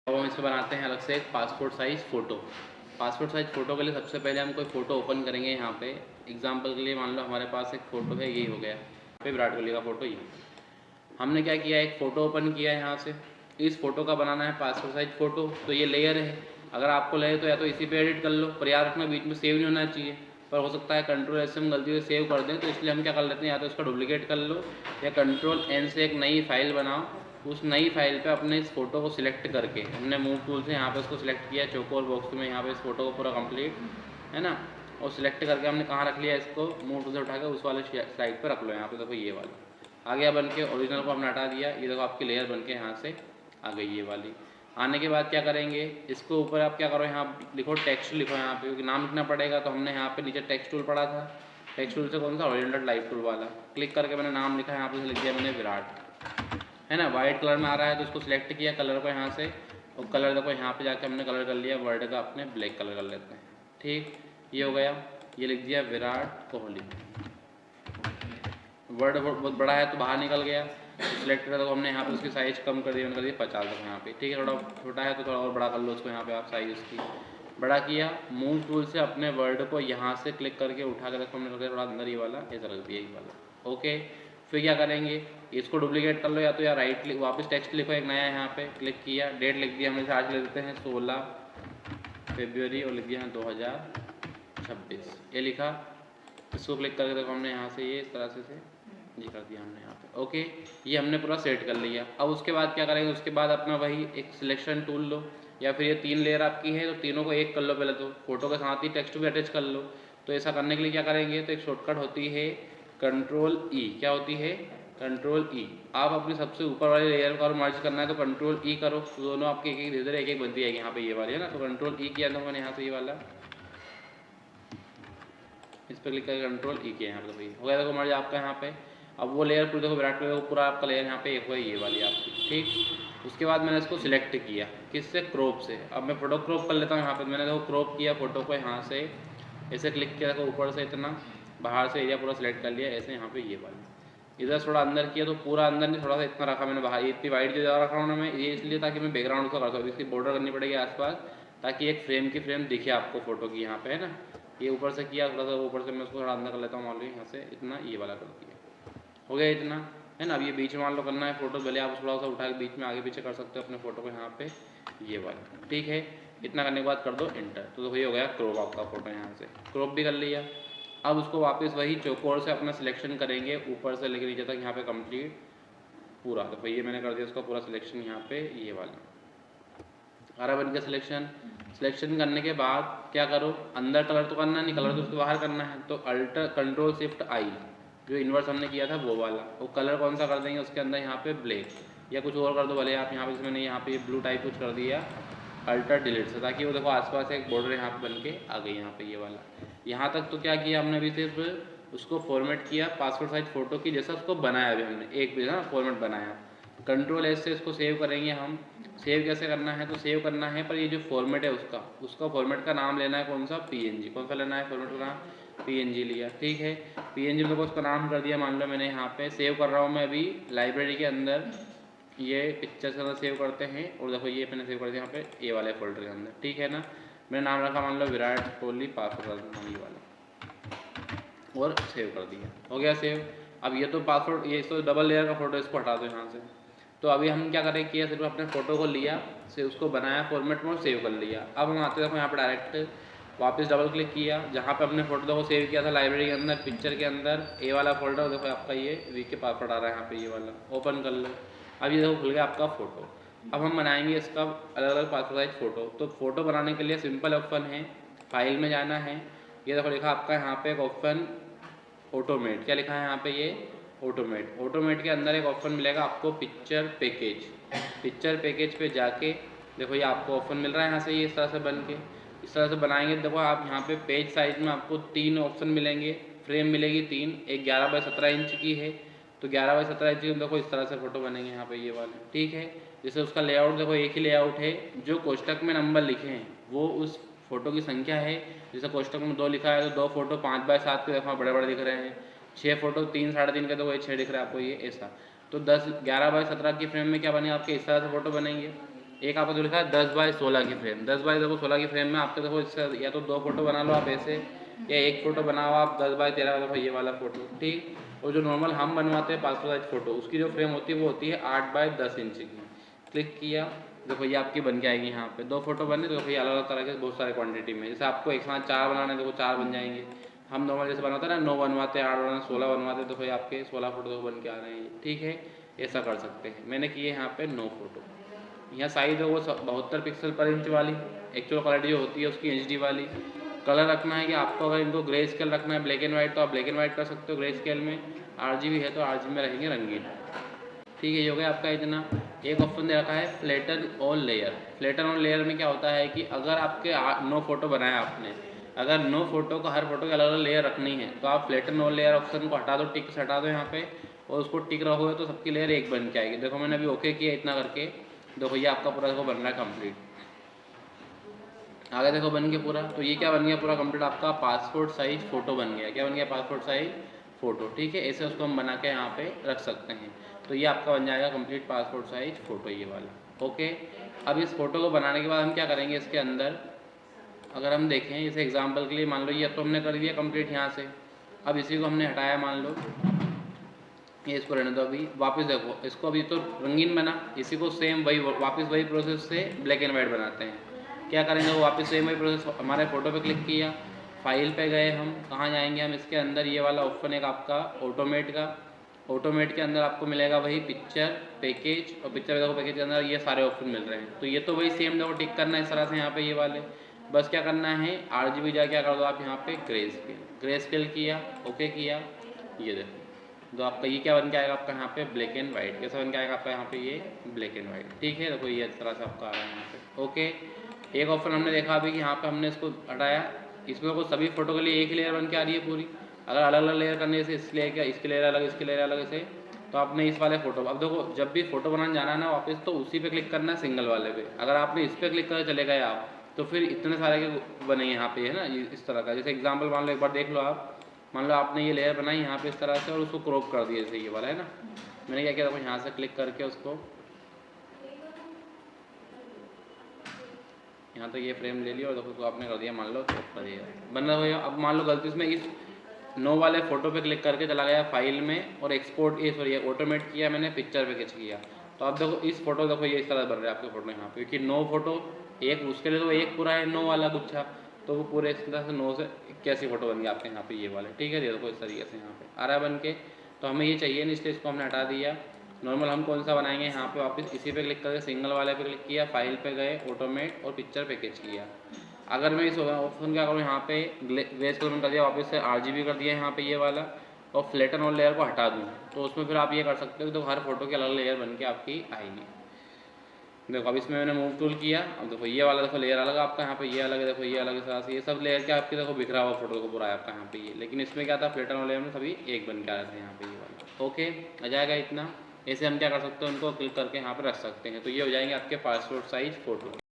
अब हम इसमें बनाते हैं अलग से एक passport size photo. Passport size photo के लिए सबसे पहले हम कोई फ़ोटो ओपन करेंगे। यहाँ पे एग्जांपल के लिए मान लो हमारे पास एक फ़ोटो है, ये हो गया पे विराट कोहली का फ़ोटो। ये हमने क्या किया, एक फ़ोटो ओपन किया है। यहाँ से इस फ़ोटो का बनाना है पासपोर्ट साइज़ फ़ोटो। तो ये लेयर है, अगर आपको लगे तो या तो इसी पे एडिट कर लो, पर याद रखना बीच में सेव नहीं होना चाहिए। पर हो सकता है कंट्रोल एस से हम गलती से सेव कर दें, तो इसलिए हम क्या कर लेते हैं, या तो इसका डुप्लीकेट कर लो या कंट्रोल एन से एक नई फाइल बनाओ। उस नई फाइल पे अपने इस फ़ोटो को सिलेक्ट करके हमने मूव टूल से यहाँ पे इसको सिलेक्ट किया चौकोर बॉक्स में, यहाँ पे इस फ़ोटो को पूरा कंप्लीट है ना। और सिलेक्ट करके हमने कहाँ रख लिया, इसको मूव टूल से उठा के उस वाले स्लाइड पर रख लो। यहाँ पे देखो ये वाला आ गया बन के, ओरिजिनल को हमने हटा दिया। ये देखो आपकी लेयर बन के यहाँ से आ गई ये वाली। आने के बाद क्या करेंगे, इसको ऊपर आप क्या करो, यहाँ लिखो टेक्स्ट लिखो यहाँ पे, क्योंकि नाम लिखना पड़ेगा। तो हमने यहाँ पे नीचे टेक्स्ट टूल पड़ा था, टेक्स्ट टूल से कौन सा, ओरिजिनल लाइव टूल वाला। क्लिक करके मैंने नाम लिखा, यहाँ पे लिख दिया मैंने विराट, है ना। वाइट कलर में आ रहा है तो इसको सिलेक्ट किया कलर को यहाँ से, और कलर देखो यहाँ पे जाके हमने कलर कर लिया वर्ड का, अपने ब्लैक कलर कर लेते हैं। ठीक, ये हो गया। ये लिख दिया विराट कोहली। वर्ड बहुत बड़ा है तो बाहर निकल गया। सिलेक्ट करा तो हमने यहाँ पे उसकी साइज़ कम कर दी, मैंने कर दिया 50 तक यहाँ पे। ठीक है, थोड़ा छोटा है तो थोड़ा और बड़ा कर लो उसको। यहाँ पे आप साइज़ उसकी बड़ा किया, मूव टूल से अपने वर्ड को यहाँ से क्लिक करके उठा के देखो हमने कर दिया थोड़ा अंदर, ये वाला ऐसा रख दिया, ये वाला। ओके, फिर क्या करेंगे, इसको डुप्लीकेट कर लो, या तो या राइट वापस टेक्स्ट लिखो एक नया, यहाँ पे क्लिक किया, डेट लिख दिया हमने, आज लिख देते हैं 16 फरवरी और लिख दिया है 2026, ये लिखा। इसको क्लिक करके देखो हमने यहाँ से ये इस तरह से ये कर दिया हमने यहाँ पे। ओके, ये हमने पूरा सेट कर लिया। अब उसके बाद क्या करेंगे, उसके बाद अपना वही एक सिलेक्शन टूल लो, या फिर ये 3 लेयर आपकी है तो तीनों को एक कर लो पहले, तो फोटो के साथ ही टेक्स्ट भी अटैच कर लो। तो ऐसा करने के लिए क्या करेंगे, तो एक शॉर्टकट होती है कंट्रोल ई। क्या होती है, कंट्रोल ई। आप अपनी सबसे ऊपर वाली लेयर को मर्ज करना है तो कंट्रोल ई करो, तो दोनों आपके एक एक धीरे एक बनती जाएगी। यहाँ पे ये वाली है ना, तो कंट्रोल ई किया था मैंने यहाँ से, ये वाला इस पर क्लिक करके कंट्रोल ई किया, यहाँ पे तो हो गया देखो मर्ज आपका यहाँ पे। अब वो लेयर पूरी देखो विराट कोहली पूरा आपका लेयर यहाँ पे एक हुआ, ये वाली आपकी। ठीक, उसके बाद मैंने इसको सिलेक्ट किया किससे, क्रॉप से। अब मैं फोटो क्रॉप कर लेता हूँ। यहाँ पे मैंने देखो क्रॉप किया फोटो को, यहाँ से ऐसे क्लिक किया, देखो ऊपर से इतना, बाहर से एरिया पूरा सिलेक्ट कर लिया ऐसे, यहाँ पे ये वाला। इधर थोड़ा अंदर किया तो पूरा अंदर नहीं, थोड़ा सा इतना रखा मैंने बाहर। इतनी वाइट जो ज़्यादा रखा हूँ ना मैं, ये इसलिए ताकि मैं बैकग्राउंड को कर सकूँ, इसकी बॉर्डर करनी पड़ेगी आसपास, ताकि एक फ्रेम की फ्रेम दिखे आपको फोटो की, यहाँ पे है ना। ये ऊपर से किया थोड़ा सा, ऊपर से मैं उसको थोड़ा अंदर कर लेता हूँ, मान लो यहाँ से इतना, ये वाला कर दिया, हो गया इतना, है ना। अब ये बीच में मान लो करना है फोटो, भले आप थोड़ा सा उठा के बीच में आगे पीछे कर सकते हो अपने फोटो को यहाँ पे, ये वाला। ठीक है, इतना करने के बाद कर दो एंटर, तो ये हो गया क्रॉप आपका फोटो, यहाँ से क्रॉप भी कर लिया। अब उसको वापस वही चौकोर से अपना सिलेक्शन करेंगे, ऊपर से लेकर नीचे तक यहाँ पे कंप्लीट पूरा। तो भाई ये मैंने कर दिया उसका पूरा सिलेक्शन यहाँ पे, ये वाला सारा बन गया सिलेक्शन। सिलेक्शन करने के बाद क्या करो, अंदर कलर तो करना नहीं, कलर तो उसको बाहर करना है, तो अल्टर कंट्रोल शिफ्ट आई, जो इन्वर्स हमने किया था वो वाला। वो कलर कौन सा कर देंगे उसके अंदर, यहाँ पे ब्लैक या कुछ और कर दो भले आप। यहाँ पे मैंने यहाँ पे ब्लू टाइप कुछ कर दिया अल्टर डिलीट से, ताकि वो देखो आसपास एक बॉर्डर यहाँ पे बन के आ गई, यहाँ पे ये वाला। यहाँ तक तो क्या किया हमने अभी, सिर्फ उसको फॉर्मेट किया पासपोर्ट साइज फ़ोटो की जैसा उसको बनाया अभी हमने, एक भी ना फॉर्मेट बनाया। कंट्रोल एस से इसको सेव करेंगे हम। सेव कैसे करना है, तो सेव करना है पर ये जो फॉर्मेट है उसका फॉर्मेट का नाम लेना है कौन सा, पीएनजी। कौन सा लेना है फॉर्मेट का नाम, पीएनजी लिया। ठीक है, पीएनजी में उसका नाम कर दिया, मान लो मैंने यहाँ पे सेव कर रहा हूँ मैं अभी लाइब्रेरी के अंदर, ये पिक्चर्स के अंदर सेव करते हैं। और देखो ये मैंने सेव कर दिया यहाँ पे ए वाले फोल्डर के अंदर। ठीक है ना, मैंने नाम रखा मान लो विराट कोहली पासवर्ड ये वाला, और सेव कर दिया, हो गया सेव। अब ये तो पासवर्ड, ये तो डबल लेयर का फोटो, इसको हटा दो यहाँ से। तो अभी हम क्या करें, किया सिर्फ अपने फ़ोटो को लिया से उसको बनाया फॉर्मेट में और सेव कर लिया। अब हम आते देखो यहाँ पर डायरेक्ट वापस डबल क्लिक किया, जहाँ पे अपने फोटो को सेव किया था लाइब्रेरी के अंदर पिक्चर के अंदर, ए वाला फोल्डर देखो आपका, ये वी के पासवर्ड आ रहा है यहाँ पे, ये वाला ओपन कर लो। अब ये देखो खुल गया आपका फ़ोटो। अब हम बनाएंगे इसका अलग अलग पासपोर्ट साइज फ़ोटो। तो फ़ोटो बनाने के लिए सिंपल ऑप्शन है, फाइल में जाना है, ये देखो लिखा आपका यहाँ पे एक ऑप्शन ऑटोमेट, क्या लिखा है यहाँ पे, ये ऑटोमेट। ऑटोमेट के अंदर एक ऑप्शन मिलेगा आपको पिक्चर पैकेज। पिक्चर पैकेज पे जाके देखो ये आपको ऑप्शन मिल रहा है यहाँ से, ये इस तरह से बन के इस तरह से बनाएंगे। देखो आप यहाँ पे पेज साइज में आपको 3 ऑप्शन मिलेंगे, फ्रेम मिलेगी 3, एक 11 बाई 17 इंच की है, तो 11 बाई 17 इंच की देखो इस तरह से फोटो बनेंगे यहाँ पे ये वाले। ठीक है, जैसे उसका लेआउट देखो एक ही लेआउट है, जो कोष्टक में नंबर लिखे हैं वो उस फोटो की संख्या है। जैसे कोष्टक में 2 लिखा है तो 2 फोटो 5 बाई 7 के देखो बड़े बड़े दिख रहे हैं, 6 फोटो 3 साढ़े 3 के तो वही 6 दिख रहा है आपको, ये ऐसा। तो 10 11 बाई 17 की फ्रेम में क्या बनेगा आपके, इस तरह से फोटो बनेंगे। एक आपको जो लिखा है 10x16 की फ्रेम, 10x16 की फ्रेम में आपके देखो इसका या तो 2 फोटो बना लो आप ऐसे, या एक फ़ोटो बनाओ आप 10x13 देखो ये वाला फ़ोटो, ठीक। और जो नॉर्मल हम बनवाते हैं पासपोर्ट साइज फ़ोटो, उसकी जो फ्रेम होती है वो होती है 8x10 इंच की। क्लिक किया, देखो ये आपकी बन के आएगी। यहाँ पे 2 फोटो बने तो देखो ये अलग अलग तरह के बहुत सारे क्वांटिटी में, जैसे आपको एक साथ 4 बनाने हैं तो 4 बन जाएंगे। हम नॉर्मल जैसे बनाते हैं ना 9 बनवाते हैं, 8 बनाते, 16 बनवाते हैं, तो भाई आपके 16 फोटो तो बन के आ रहे हैं, ठीक है। ऐसा कर सकते हैं। मैंने किए यहाँ पे 9 फोटो। यहाँ साइज़ है वो 72 पिक्सल पर इंच वाली, एक्चुअल क्वालिटी जो होती है उसकी HD वाली। कलर रखना है कि आपको अगर इनको ग्रे स्केल रखना है ब्लैक एंड वाइट तो आप ब्लैक एंड वाइट कर सकते हो ग्रे स्केल में, RGB है तो RGB में रहेंगे रंगीन, ठीक है। ये हो गया आपका इतना। एक ऑप्शन दे रखा है flatten all layer. Flatten all layer में क्या होता है कि अगर आपके 9 फोटो बनाए आपने, अगर 9 फोटो को हर फोटो की अलग अलग लेयर रखनी है तो आप फ्लैटन ऑल लेयर ऑप्शन को हटा दो, टिक से हटा दो यहाँ पे, और उसको टिक रखोगे तो सबकी लेयर एक बन के आएगी। देखो मैंने अभी ओके किया इतना करके, देखो ये आपका पूरा देखो बन रहा है कंप्लीट। आगे देखो बन गया पूरा। तो ये क्या बन गया पूरा कंप्लीट, आपका पासपोर्ट साइज फ़ोटो बन गया। क्या बन गया, पासपोर्ट साइज फ़ोटो, ठीक है। ऐसे उसको हम बना के यहाँ पे रख सकते हैं। तो ये आपका बन जाएगा कंप्लीट पासपोर्ट साइज फ़ोटो ये वाला, ओके। अब इस फ़ोटो को बनाने के बाद हम क्या करेंगे, इसके अंदर अगर हम देखें जैसे एग्जाम्पल के लिए, मान लो ये तो हमने कर दिया कंप्लीट यहाँ से। अब इसी को हमने हटाया, मान लो ये, इसको रहने दो अभी। वापस देखो इसको, अभी तो रंगीन बना, इसी को सेम वही वापस वही प्रोसेस से ब्लैक एंड वाइट बनाते हैं। क्या करेंगे, वो वापस सेम वही प्रोसेस, हमारे फ़ोटो पे क्लिक किया, फाइल पे गए, हम कहाँ जाएंगे, हम इसके अंदर ये वाला ऑप्शन एक आपका ऑटोमेट का, ऑटोमेट के अंदर आपको मिलेगा वही पिक्चर पैकेज, और पिक्चर देखो पैकेज के अंदर ये सारे ऑप्शन मिल रहे हैं। तो ये तो वही सेम देखो टिक करना है इस तरह से यहाँ पे ये वाले, बस क्या करना है RGB जा क्या कर दो आप यहाँ पे ग्रे स्केल, ग्रे स्केल किया, ओके किया। ये देखो तो आपका ये क्या बन के आएगा आपका यहाँ पे ब्लैक एंड वाइट, कैसा बन के आएगा आपका यहाँ पे ये ब्लैक एंड वाइट, ठीक है। देखो ये इस तरह से आपका आ रहा है यहाँ पे, ओके। एक ऑप्शन हमने देखा अभी कि यहाँ पे हमने इसको हटाया, इसमें को सभी फोटो के लिए एक ही लेयर बन के आ रही है पूरी। अगर अलग अलग लेयर करने से इस लेयर का, इसके लेयर अलग, इसके लेयर अलग से, तो आपने इस वाले फोटो, अब देखो जब भी फोटो बनाने जाना है ना वापस, तो उसी पे क्लिक करना है सिंगल वाले पे। अगर आपने इस पर क्लिक कर चले गए आप, तो फिर इतने सारे के बनेंगे यहाँ पे, है ना, इस तरह का। जैसे एग्जाम्पल मान लो एक बार देख लो आप, मान लो आपने ये लेयर बनाई यहाँ पे इस तरह से और उसको क्रॉप कर दिया, जैसे ये वाला है ना। मैंने क्या किया, देखो यहाँ से क्लिक करके उसको यहाँ तक ये फ्रेम ले लिया और देखो उसको आपने कर दिया, मान लो क्रॉप कर दिया, बन रहा है। अब मान लो गलती से मैं इस 9 वाले फ़ोटो पे क्लिक करके चला गया फाइल में, और एक्सपोर्ट ये सॉरी ऑटोमेट किया मैंने, पिक्चर पे खिंच किया। तो अब देखो इस फोटो, देखो ये इस तरह बन रहा है आपके फ़ोटो यहाँ पे, क्योंकि 9 फोटो एक, उसके लिए तो एक पूरा है 9 वाला गुच्छा, तो वो पूरे इस तरह से 9 से 81 फोटो बन गया आपके यहाँ पे ये वाले, ठीक है। देखो इस तरीके से यहाँ पे आ रहा है बन के। तो हमें ये चाहिए नहीं, इसलिए इसको हमने हटा दिया। नॉर्मल हम कौन सा बनाएंगे, यहाँ पे वापस इसी पे क्लिक करके सिंगल वाले पे क्लिक किया, फाइल पे गए, ऑटोमेट और पिक्चर पैकेज किया। अगर मैं इस ऑप्शन क्या करूँ, यहाँ पे ग्रे स्केल में कर दिया, वापस से RGB कर दिया यहाँ पे ये वाला, और फ्लैटन और लेयर को हटा दूँ, तो उसमें फिर आप ये कर सकते हो, तो हर फोटो की अलग लेयर बन के आपकी आएगी। देखो अब इसमें मैंने मूव टूल किया, अब देखो ये वाला देखो लेयर अलग आपका, यहाँ पे ये अलग है, देखो ये अलग, इस तरह से ये सब लेयर क्या आपके देखो बिखरा हुआ फोटो को पूरा है आपका यहाँ पे ये। लेकिन इसमें क्या था, फ्लैटन और लेयर में सभी एक बन के आ रहे थे यहाँ पे ये वाला, ओके। आ जाएगा इतना। ऐसे हम क्या कर सकते हैं, उनको क्लिक करके यहाँ पे रख सकते हैं। तो ये हो जाएंगे आपके पासपोर्ट साइज फ़ोटो।